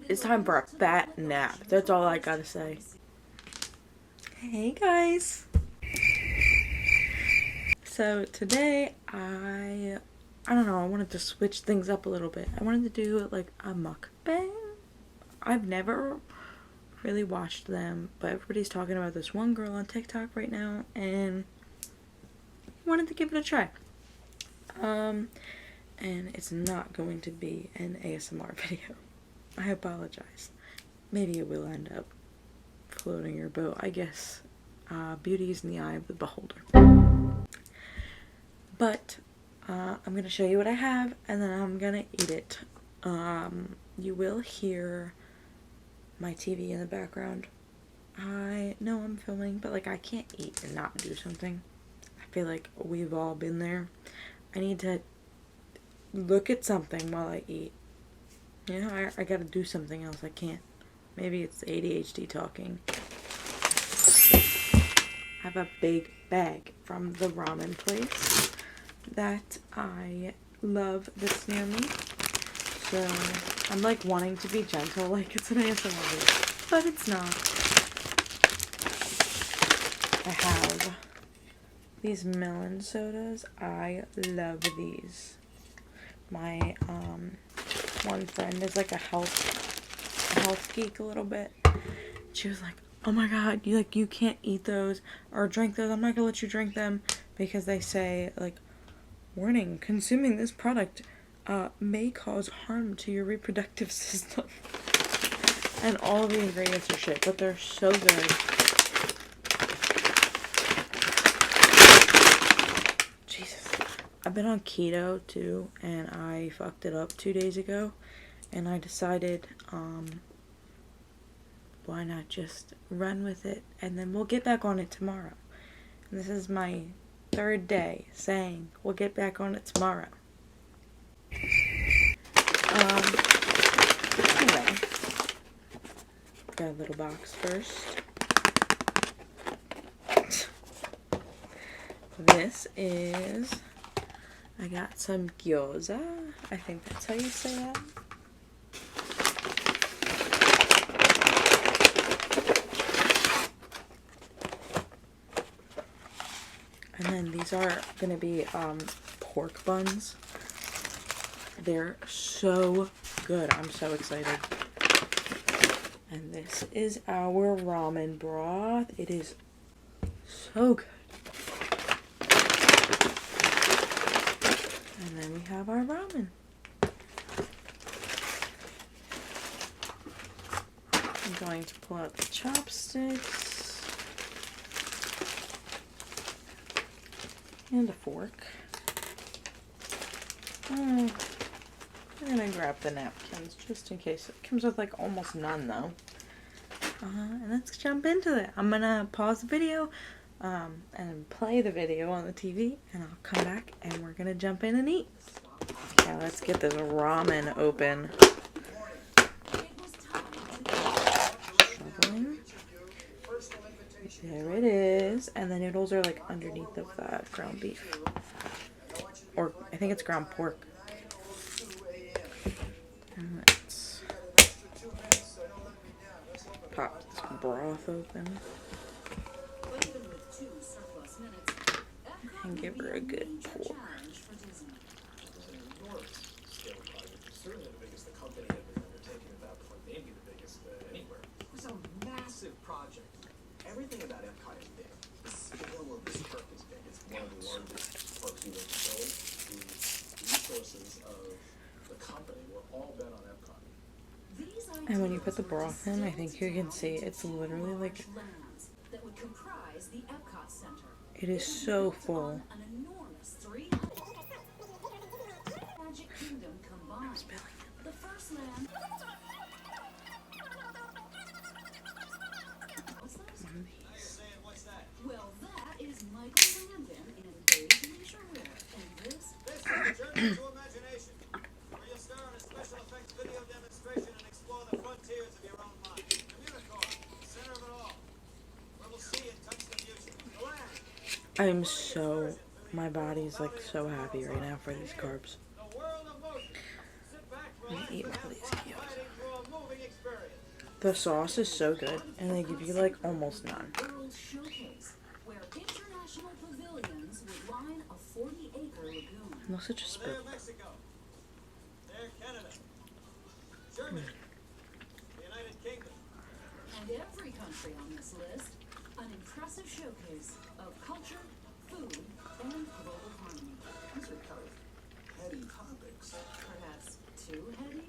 It's time for a fat nap. That's all I gotta say. Hey guys. So today I don't know, I wanted to switch things up a little bit. I wanted to do like a mukbang. I've never really watched them, but everybody's talking about this one girl on TikTok right now and I wanted to give it a try. And it's not going to be an ASMR video. I apologize. Maybe it will end up floating your boat. I guess beauty is in the eye of the beholder. But I'm going to show you what I have and then I'm going to eat it. You will hear my TV in the background. I know I'm filming, but like I can't eat and not do something. I feel like we've all been there. I need to look at something while I eat. You know, I gotta do something else. I can't. Maybe it's ADHD talking. I have a big bag from the ramen place that I love that's near me. So I'm like wanting to be gentle like it's an ASMR video, but it's not. I have these melon sodas. I love these. My one friend is like a health geek a little bit. She was like, oh my god, you can't eat those or drink those. I'm not gonna let you drink them because they say like, warning, consuming this product may cause harm to your reproductive system. And all of the ingredients are shit, but they're so good. Jesus. I've been on keto too, and I fucked it up 2 days ago, and I decided, why not just run with it, and then we'll get back on it tomorrow. And this is my 3rd day saying we'll get back on it tomorrow. Anyway, got a little box first. This is, I got some gyoza. I think that's how you say that. And then these are gonna be pork buns. They're so good. I'm so excited. And this is our ramen broth. It is so good. And then we have our ramen. I'm going to pull out the chopsticks. And a fork. I'm gonna grab the napkins just in case. It comes with like almost none though. And let's jump into it. I'm gonna pause the video and play the video on the TV, and I'll come back and we're gonna jump in and eat. Okay, let's get this ramen open. Shoveling. There it is. And the noodles are like underneath of that ground beef. Or I think it's ground pork. And let's pop this broth open. And give her a good pour. Certainly the biggest the company had been undertaking at that point, maybe the biggest anywhere. It was a massive project. Everything about Epcot is big. The scale of this park is big. It's one of the largest parks we've ever built. The resources of the company were all bet on Epcot. And when you put the broth in, I think you can see it's literally like, it is so full. I'm spilling it. Well, that is Michael Landon in Beige Leisure Wear, and this is a journey to imagination, where you'll star in a special effects video demonstration and explore the frontiers of your own mind. The unicorn, the center of it all, where we'll see and touch the future. The land. I am so, my body's like so happy right now for these carbs. The world of motion. Sit back, I'm gonna eat one of these gyoza. experience. The sauce is so good, and they give you like almost none. World Showcase, where international pavilions would line a 40-acre lagoon. I'm such a Over spit. there, Mexico. There, Canada. Germany. The United Kingdom. And every country on this list, an impressive showcase of culture, food, and global harmony. These are kind of heady topics. Perhaps too heady?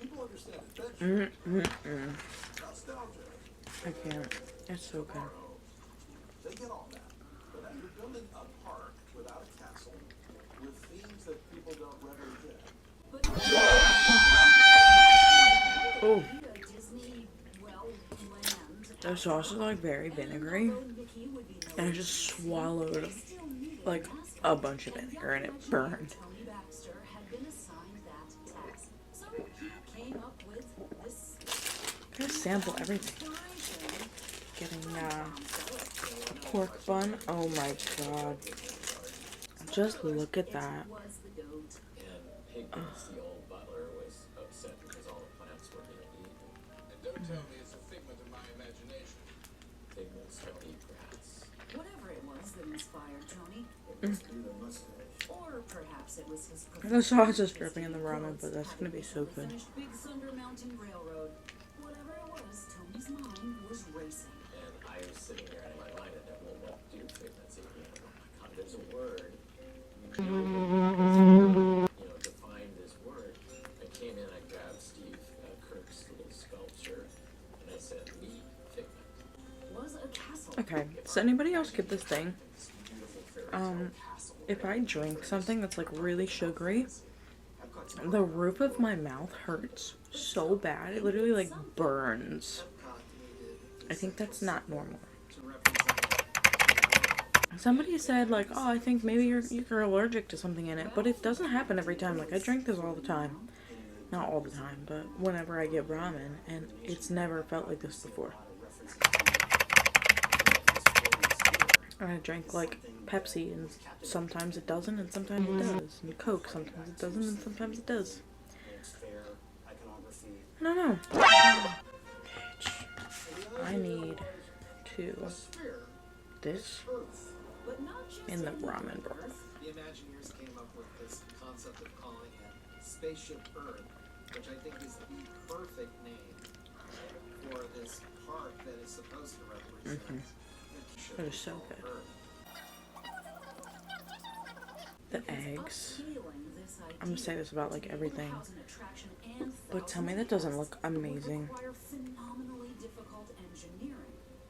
People understand adventure, nostalgia, I can't. It's so good. tomorrow. They get all that. But now you're building a park without a castle with themes that people don't readily get. But Oh, a Disney, well, land. the sauce is like very vinegary, and I just swallowed like a bunch of vinegar and it burned. Tony Baxter had been assigned that task. So he came up with this I'm gonna sample everything. inspiration. Getting a pork bun. Oh my god. Just look at that. Was the goat. And Pigments, the old butler, was upset because all the plants were being eaten. And don't tell me it's a figment of my imagination. Pigments don't eat grass. Whatever it was that inspired Tony, It must be the mustache. or perhaps it was his The sauce is dripping in the ramen, but that's gonna be so good. finished Big Thunder Mountain Railroad. Whatever it was, Tony's mind was racing. And I was sitting there in my mind, and that, well, what do pigments eat? You know, oh my god, there's a word. Define this word. I came in, I grabbed Steve Kirk's little sculpture, and I said, meat pigment. Was a castle. Okay, does anybody else get this thing? This beautiful fairy tale castle. If I drink something that's like really sugary, the roof of my mouth hurts so bad. It literally like burns. I think that's not normal. Somebody said like, oh, I think maybe you're allergic to something in it, but it doesn't happen every time. Like I drink this all the time. Not all the time, but whenever I get ramen, and it's never felt like this before. I drink like Pepsi, and sometimes it doesn't, and sometimes it does. And Coke, sometimes it doesn't, and sometimes it does. I don't know. I need to this But not just in the any ramen broth. Earth. The Imagineers came up with this concept of calling it Spaceship Earth, which I think is the perfect name for this park that is supposed to represent That is so good. Earth. The eggs. Appealing this I'm gonna say this about like everything, house an attraction and but tell me that doesn't look amazing. require phenomenally difficult engineering.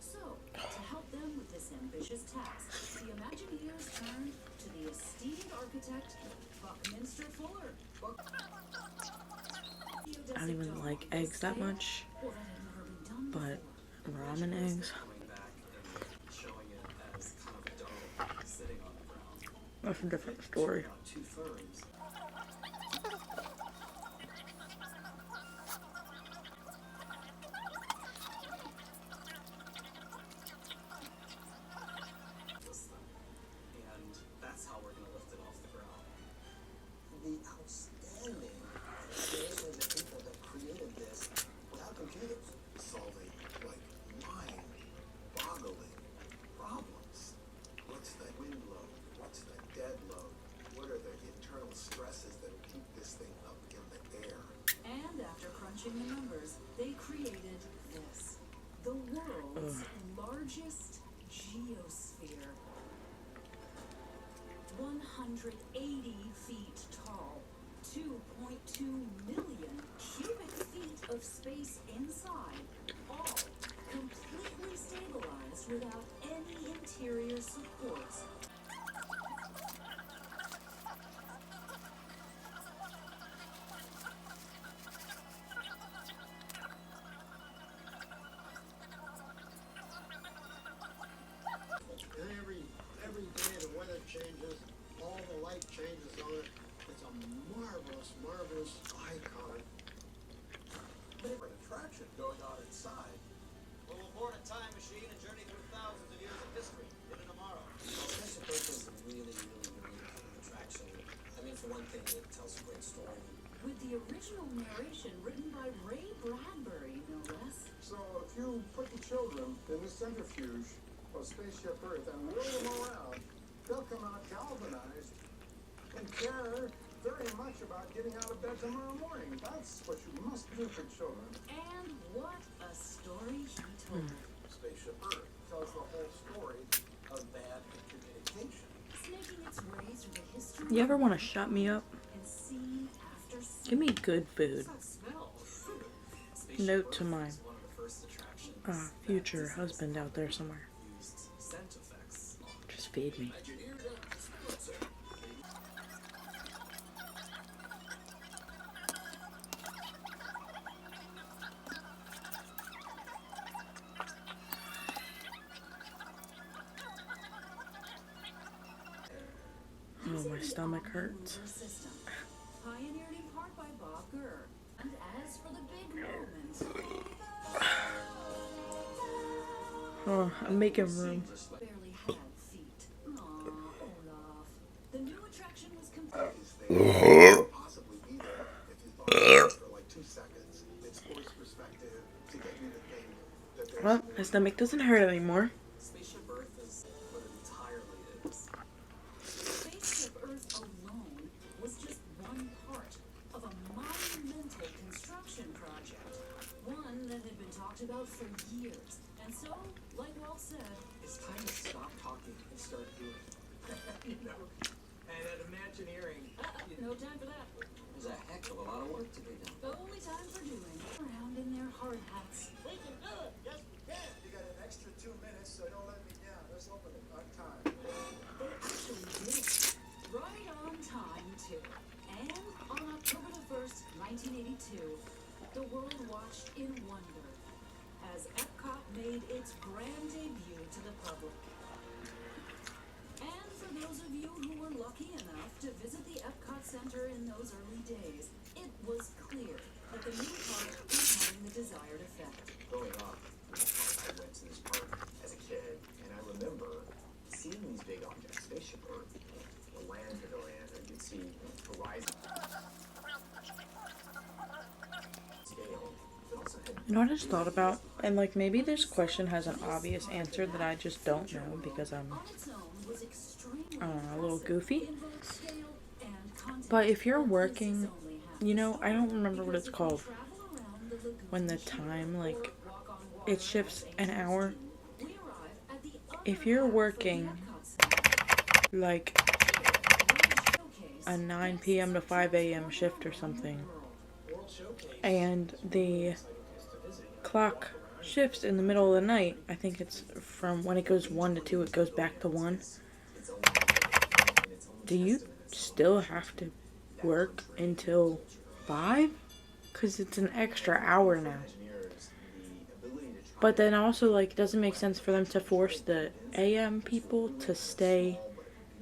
So, to help them with this ambitious task, the Imagineers turned to the esteemed architect Buckminster Fuller. I don't even like eggs that much, Well, that had never been done but before. ramen eggs, Coming back and showing it as kind of a dome sitting on the ground. that's a different story. About 2/3. And that's how we're gonna lift it off the ground. The outstanding creation of the people that created this without computers, solving like mind-boggling problems. What's the wind load? What's the dead load? What are the internal stresses that keep this thing up in the air? And after crunching the numbers, they created this. The world's largest geosphere. 180 feet tall, 2.2 million cubic feet of space inside, all completely stabilized without any interior supports. Every day the weather changes, all the light changes on it. It's a marvelous, marvelous icon. Favorite attraction going on inside. We'll board a time machine and journey through thousands of years of history. Get it tomorrow. Spaceship Earth is a really, really unique attraction. I mean, for one thing, it tells a great story. With the original narration written by Ray Bradbury children in the centrifuge of Spaceship Earth and whirl them around, they'll come out galvanized and care very much about getting out of bed tomorrow morning. That's what you must do for children. And what a story he told. Spaceship Earth tells the whole story of bad communication. It's making its way through the history. You ever want to shut me up? And scene after scene. Give me good food. What's that smell? Note to my One of the first attractions future husband out there somewhere. used scent effects. Just feed me. Oh, my stomach hurts. System. Pioneered in part by Bob Gurr. And as for the big moment, Oh, I'm making room. barely had feet. Aw, Olaf. The new attraction was complete. Possibly be there if you thought for like 2 seconds. It's forced perspective to get you to think that there's Well, my stomach doesn't hurt anymore. Spaceship Earth is what it entirely is. Spaceship Earth alone was just one part of a monumental construction project. One that had been talked about for years. And so, like Walt said, It's time to stop talking and start doing. You know, and at Imagineering, no time for that. there's a heck of a lot of work to be done. The only time for doing around in their hard hats. We can do it. Yes, we can. You got an extra 2 minutes, so don't let me down. Let's open it on time. They actually did it. Right on time, too. And on October the 1st, 1982, the world watched in wonder as Epcot made its grand debut to the public. And for those of you who were lucky enough to visit the Epcot Center in those early days, it was clear that the new park was having the desired effect. Growing up, I went to this park as a kid, and I remember seeing these big objects, Spaceship Earth, the land pavilion, and you could see horizon scale. It also had You know what I just thought about? And like maybe this question has an obvious answer that I just don't know because I'm On its own was extremely a little goofy. invoked scale and content. But if you're But this working, is only half you know, the I don't story, remember what because it's you can called travel around the lagoon when the and time shore like or walk on water it shifts at an Angel's hour. Tomb. We arrive at the If other you're half of the working Epcot Center. like Showcase a 9 p.m. to 5 a.m. shift or something, World Showcase. and the Exciting place to visit. clock shifts in the middle of the night, I think it's from when it goes 1 to 2, it goes back to 1. It's only in its own Do you testament to still have to work until 5? Because it's an extra hour now. Imagineers the ability to try But then also, like, it doesn't make sense for them to force the AM people to stay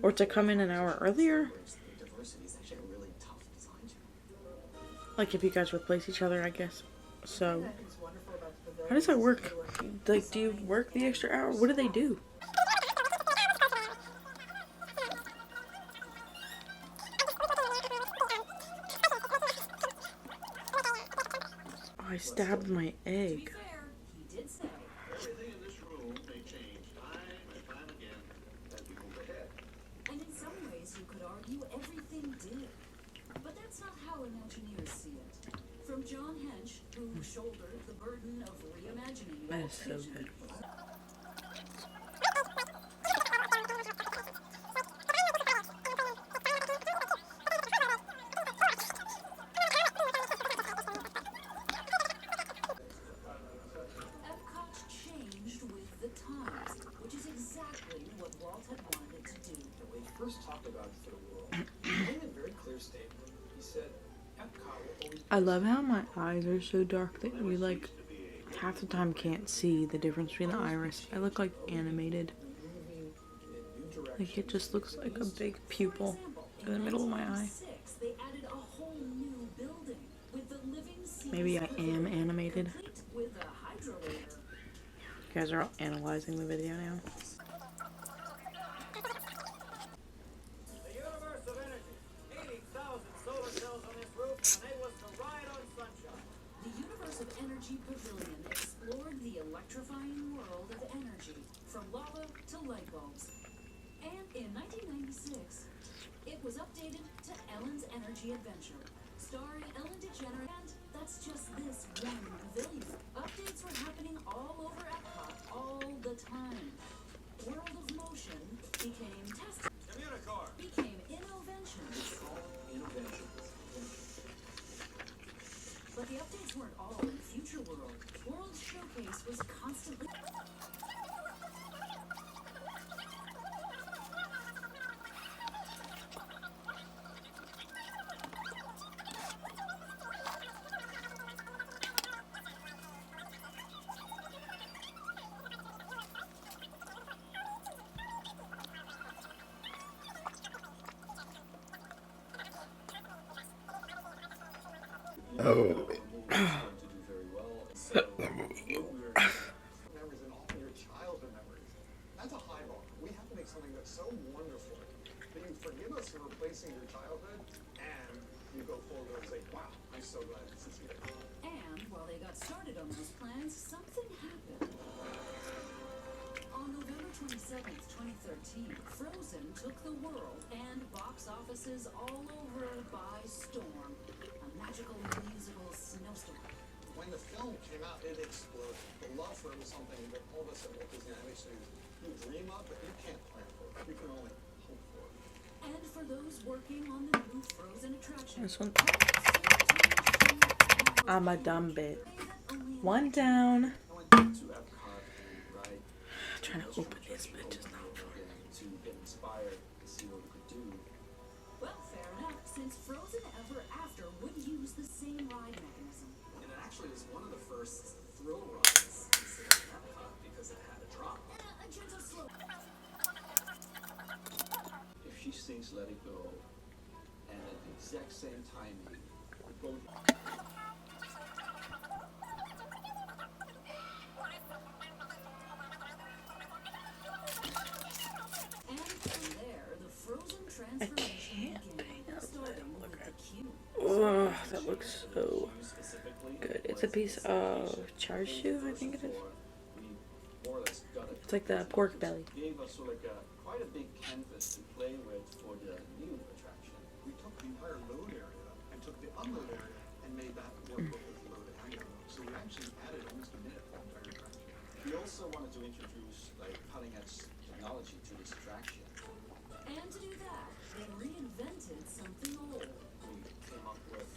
or to come in an hour earlier. diversity is actually a really tough design challenge. Like, if you guys replace each other, I guess. So, how does that work? Like, do you work the extra hour? What do they do? I stabbed my To be egg. fair, he did say, Everything in this room may change time and time again as we move ahead. and in some ways you could argue everything did. But that's not how Imagineers see it. From John Hench, who shouldered the burden of reimagining That Walt is so Vision. good. Epcot changed with the times, which is exactly what Walt had wanted it to do. And when he first talked about it for the world, he made a very clear statement. He said, Epcot will always I love how my eyes are so dark that you, like, half the time can't see the difference between the iris. I look like animated. moving in new directions. Like, it just looks like a big pupil in the middle of my eye. They added a whole new building with the living seas Maybe I am animated. complete with a hydrolator. You guys are all analyzing the video now. The universe of energy. 80,000 solar cells on this roof, and they was to ride on sunshine. The universe of energy pavilion explored the electrifying world of energy, from lava to light bulbs. And in 1996, it was updated to Ellen's Energy Adventure, starring Ellen DeGeneres. And that's just this one pavilion. Updates were happening all over Epcot all the time. World of Motion became tested, Communicore. became Innoventions. Innovation. But the updates weren't all in Future World. World Showcase was constantly... To do very well. So memories and all your childhood memories. That's a high bar. We have to make something that's so wonderful that you forgive us for replacing your childhood, and you go forward and say, wow, I'm so glad this is here. And while they got started on those plans, something happened. On November 27th, 2013, Frozen took the world and box offices all over by storm. A magical musical snowstorm. When the film came out, it exploded. The love for it was something that all of us at Walt Disney Animation Studios, you dream of, but you can't plan for it. You can only hope for it. And for those working on the new Frozen attraction, This one. I'm a dumb bit. One down. I went to Epcot and ride. Trying to open this, but it's just not. To get inspired and see what we could do. well, fair enough, since Frozen Ever After would use the same ride mechanism. And it actually was one of the first thrill rides considered in Epcot because it had a drop. A gentle slope. If she sings Let It Go, and at the exact same timing, we both. And from there, the Frozen transformation began, starting with the cube. Oh, that looks so Specifically, good. It's a piece of char siu, I think it is. we more or less got it. It's like the pork belly. Gave us sort of like quite a big canvas to play with for the new attraction. We took the entire load area and took the unload area and made that work with the load area. So we actually added almost a minute to the entire attraction. We also wanted to introduce like cutting edge technology to this attraction. And to do that, they reinvented something old. We came up with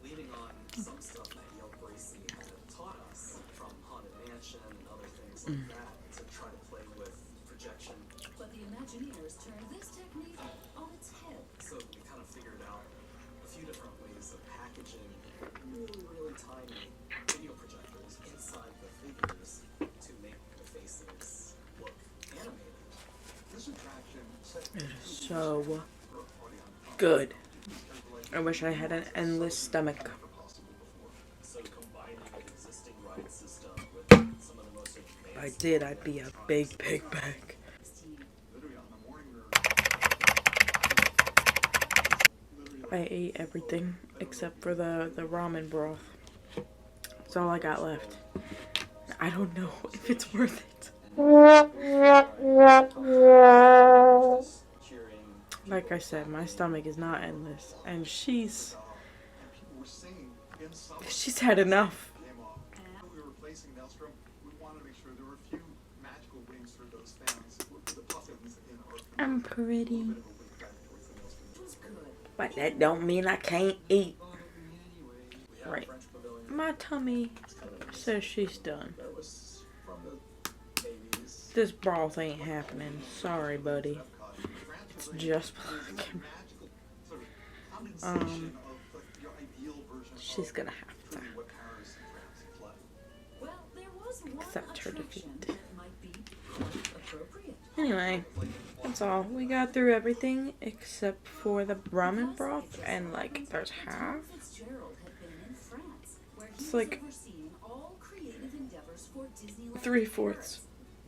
leading on some stuff that Neil Bracey had taught us from Haunted Mansion and other things like that to try to play with projection. But the Imagineers turned this technique on its head. So we kind of figured out a few different ways of packaging really, really tiny video projectors inside the figures to make the faces look animated. This attraction set It is so good. I wish I had an endless stomach. So combining an existing ride system with some of the most If I advanced did, I'd be a big pig bag. literally on the morning I ate everything except for the ramen broth. That's all I got left. I don't know if it's worth it. cheering. Like I said, my stomach is not endless, and she's people were singing in summer. she's had enough. Came off. When we were replacing Maelstrom, we wanted to make sure there were a few magical wings for those fans, for the puffins in our I'm pretty, bit of a wink back towards the Maelstrom. It was good. but that don't mean I can't eat. We have Right. French Pavilion. My tummy says she's done. That was from the 80s. This broth ain't happening. Sorry, buddy. It's just Magical sort of condensation of like your ideal version she's of gonna have to. truly what Paris and France play. Well, there was one Accept her attraction defeat. that might be quite appropriate. Anyway, that's all. We got through everything except for the ramen broth, and like there's half. Fitzgerald had been in France, where he It's was like overseeing all creative endeavors for Disneyland 3/4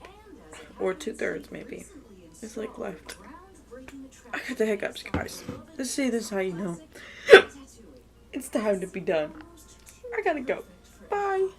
And as it or happens, 2/3 he maybe. recently It's like installed left. groundbreaking I attraction got the hiccups, based on guys. beloved Let's see, this is how you know. classic Ratatouille. It's time to be done. Almost too I gotta go. perfect for Bye. Epcot.